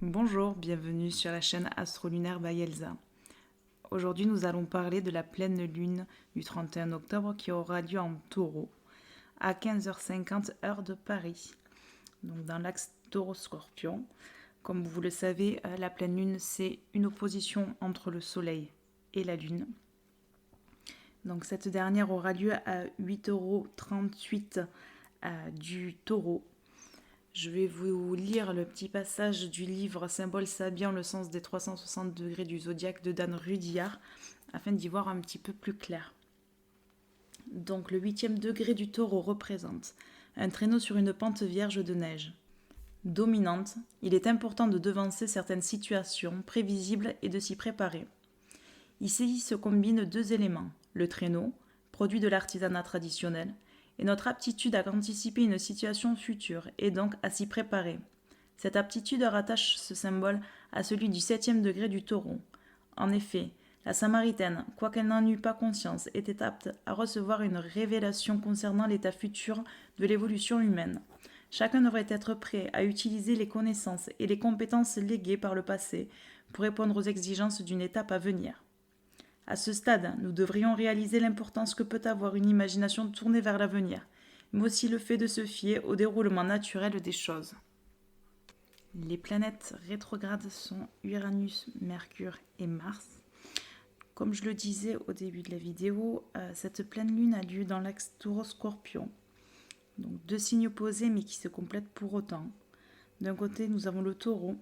Bonjour, bienvenue sur la chaîne Astrolunaire by Elsa. Aujourd'hui, nous allons parler de la pleine lune du 31 octobre qui aura lieu en Taureau à 15h50 heure de Paris, donc dans l'axe Taureau-Scorpion. Comme vous le savez, la pleine lune, c'est une opposition entre le Soleil et la Lune. Donc cette dernière aura lieu à 8h38 du Taureau. Je vais vous lire le petit passage du livre Symbole Sabian, le sens des 360 degrés du zodiaque de Dan Rudhyar, afin d'y voir un petit peu plus clair. Donc le 8e degré du Taureau représente un traîneau sur une pente vierge de neige. Dominante, il est important de devancer certaines situations prévisibles et de s'y préparer. Ici se combinent deux éléments, le traîneau, produit de l'artisanat traditionnel, et notre aptitude à anticiper une situation future et donc à s'y préparer. Cette aptitude rattache ce symbole à celui du 7e degré du Taureau. En effet, la Samaritaine, quoiqu'elle n'en eût pas conscience, était apte à recevoir une révélation concernant l'état futur de l'évolution humaine. Chacun devrait être prêt à utiliser les connaissances et les compétences léguées par le passé pour répondre aux exigences d'une étape à venir. À ce stade, nous devrions réaliser l'importance que peut avoir une imagination tournée vers l'avenir, mais aussi le fait de se fier au déroulement naturel des choses. Les planètes rétrogrades sont Uranus, Mercure et Mars. Comme je le disais au début de la vidéo, cette pleine lune a lieu dans l'axe Taureau-Scorpion. Donc deux signes opposés mais qui se complètent pour autant. D'un côté, nous avons le Taureau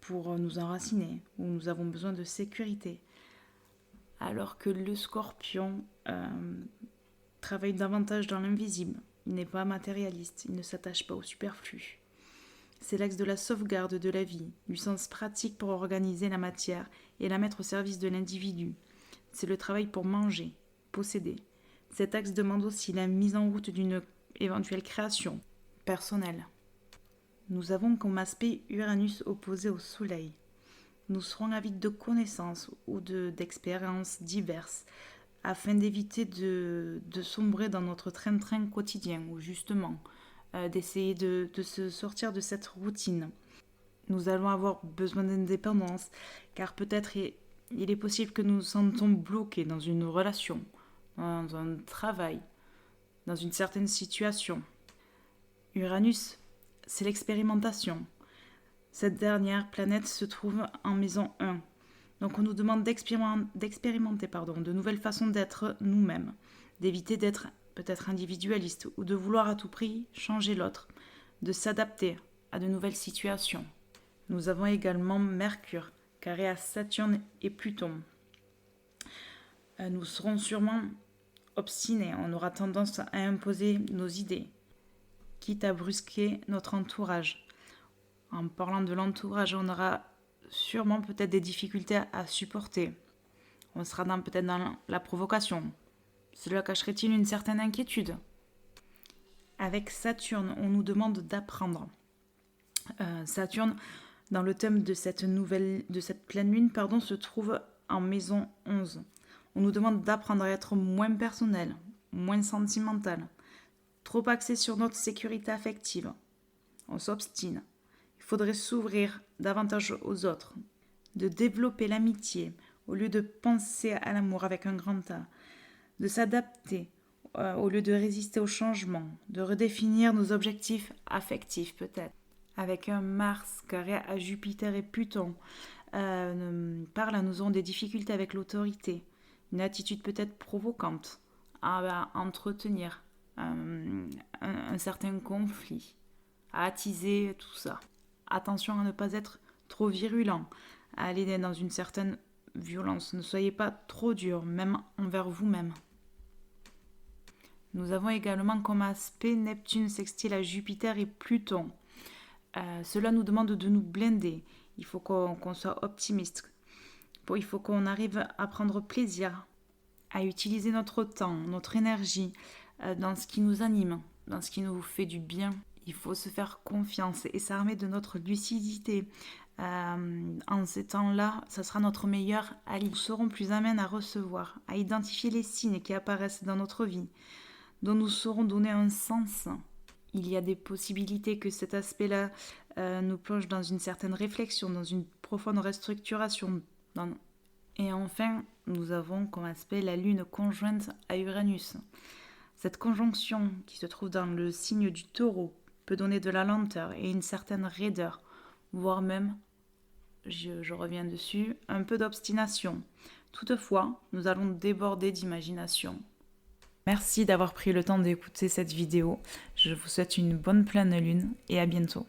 pour nous enraciner, où nous avons besoin de sécurité. Alors que le Scorpion travaille davantage dans l'invisible. Il n'est pas matérialiste, il ne s'attache pas au superflu. C'est l'axe de la sauvegarde de la vie, du sens pratique pour organiser la matière et la mettre au service de l'individu. C'est le travail pour manger, posséder. Cet axe demande aussi la mise en route d'une éventuelle création personnelle. Nous avons comme aspect Uranus opposé au Soleil. Nous serons avides de connaissances ou d'expériences diverses afin d'éviter de sombrer dans notre train-train quotidien ou justement d'essayer de se sortir de cette routine. Nous allons avoir besoin d'indépendance car peut-être il est possible que nous nous sentons bloqués dans une relation, dans un travail, dans une certaine situation. Uranus, c'est l'expérimentation. Cette dernière planète se trouve en maison 1. Donc on nous demande d'expérimenter de nouvelles façons d'être nous-mêmes, d'éviter d'être peut-être individualiste ou de vouloir à tout prix changer l'autre, de s'adapter à de nouvelles situations. Nous avons également Mercure, carré à Saturne et Pluton. Nous serons sûrement obstinés, on aura tendance à imposer nos idées, quitte à brusquer notre entourage. En parlant de l'entourage, on aura sûrement peut-être des difficultés à supporter. On sera peut-être dans la provocation. Cela cacherait-il une certaine inquiétude? Avec Saturne, on nous demande d'apprendre. Saturne, dans le thème de cette pleine lune, se trouve en maison 11. On nous demande d'apprendre à être moins personnel, moins sentimental, trop axé sur notre sécurité affective. On s'obstine. Il faudrait s'ouvrir davantage aux autres, de développer l'amitié au lieu de penser à l'amour avec un grand A, de s'adapter au lieu de résister au changement, de redéfinir nos objectifs affectifs peut-être. Avec un Mars carré à Jupiter et Pluton, par là nous aurons des difficultés avec l'autorité, une attitude peut-être provocante à entretenir un certain conflit, à attiser tout ça. Attention à ne pas être trop virulent, à aller dans une certaine violence. Ne soyez pas trop dur, même envers vous-même. Nous avons également comme aspect Neptune sextile à Jupiter et Pluton. Cela nous demande de nous blinder. Il faut qu'on soit optimiste. Il faut qu'on arrive à prendre plaisir, à utiliser notre temps, notre énergie dans ce qui nous anime, dans ce qui nous fait du bien. Il faut se faire confiance et s'armer de notre lucidité. En ces temps-là, ça sera notre meilleur allié. Nous serons plus amènes à recevoir, à identifier les signes qui apparaissent dans notre vie, dont nous saurons donner un sens. Il y a des possibilités que cet aspect-là nous plonge dans une certaine réflexion, dans une profonde restructuration. Et enfin, nous avons comme aspect la lune conjointe à Uranus. Cette conjonction qui se trouve dans le signe du Taureau peut donner de la lenteur et une certaine raideur, voire même, je reviens dessus, un peu d'obstination. Toutefois, nous allons déborder d'imagination. Merci d'avoir pris le temps d'écouter cette vidéo. Je vous souhaite une bonne pleine lune et à bientôt.